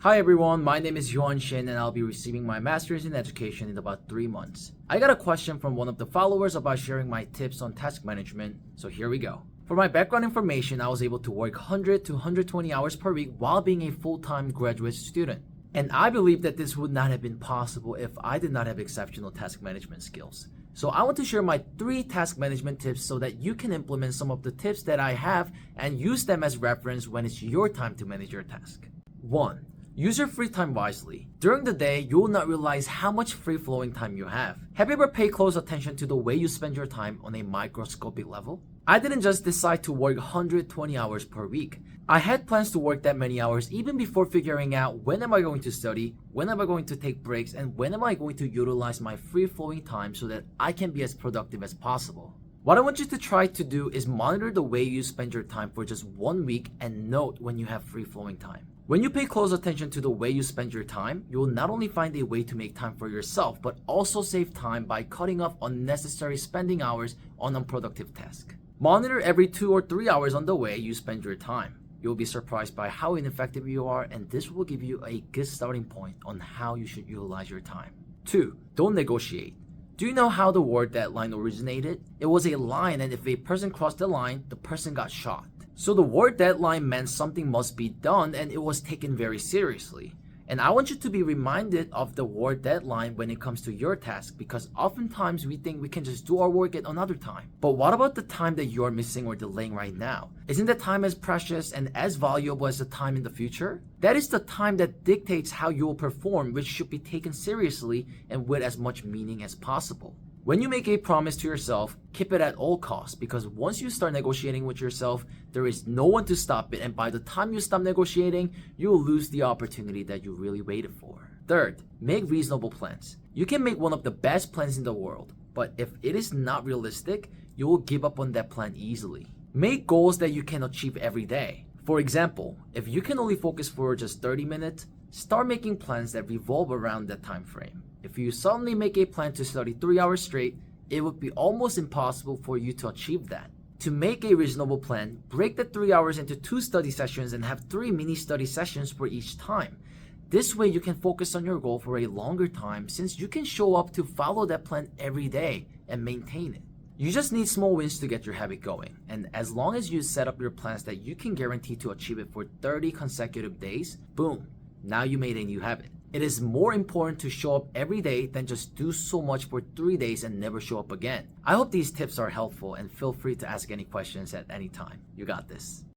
Hi everyone, my name is Yuan Shin and I'll be receiving my Master's in Education in about 3 months. I got a question from one of the followers about sharing my tips on task management, so here we go. For my background information, I was able to work 100 to 120 hours per week while being a full-time graduate student. And I believe that this would not have been possible if I did not have exceptional task management skills. So I want to share my 3 task management tips so that you can implement some of the tips that I have and use them as reference when it's your time to manage your task. 1. Use your free time wisely. During the day, you will not realize how much free-flowing time you have. Have you ever paid close attention to the way you spend your time on a microscopic level? I didn't just decide to work 120 hours per week. I had plans to work that many hours even before figuring out when am I going to study, when am I going to take breaks, and when am I going to utilize my free-flowing time so that I can be as productive as possible. What I want you to try to do is monitor the way you spend your time for just 1 week and note when you have free-flowing time. When you pay close attention to the way you spend your time, you will not only find a way to make time for yourself, but also save time by cutting off unnecessary spending hours on unproductive tasks. Monitor every 2 or 3 hours on the way you spend your time. You'll be surprised by how ineffective you are, and this will give you a good starting point on how you should utilize your time. 2. Don't negotiate. Do you know how the word deadline originated? It was a line, and if a person crossed the line, the person got shot. So the word deadline meant something must be done, and it was taken very seriously. And I want you to be reminded of the word deadline when it comes to your task, because oftentimes we think we can just do our work at another time. But what about the time that you're missing or delaying right now? Isn't that time as precious and as valuable as the time in the future? That is the time that dictates how you will perform, which should be taken seriously and with as much meaning as possible. When you make a promise to yourself, keep it at all costs, because once you start negotiating with yourself, there is no one to stop it, and by the time you stop negotiating, you will lose the opportunity that you really waited for. 3rd, make reasonable plans. You can make one of the best plans in the world, but if it is not realistic, you will give up on that plan easily. Make goals that you can achieve every day. For example, if you can only focus for just 30 minutes, start making plans that revolve around that time frame. If you suddenly make a plan to study 3 hours straight, it would be almost impossible for you to achieve that. To make a reasonable plan, break the 3 hours into 2 study sessions and have 3 mini study sessions for each time. This way you can focus on your goal for a longer time, since you can show up to follow that plan every day and maintain it. You just need small wins to get your habit going, and as long as you set up your plans that you can guarantee to achieve it for 30 consecutive days, boom, now you made a new habit. It is more important to show up every day than just do so much for 3 days and never show up again. I hope these tips are helpful, and feel free to ask any questions at any time. You got this.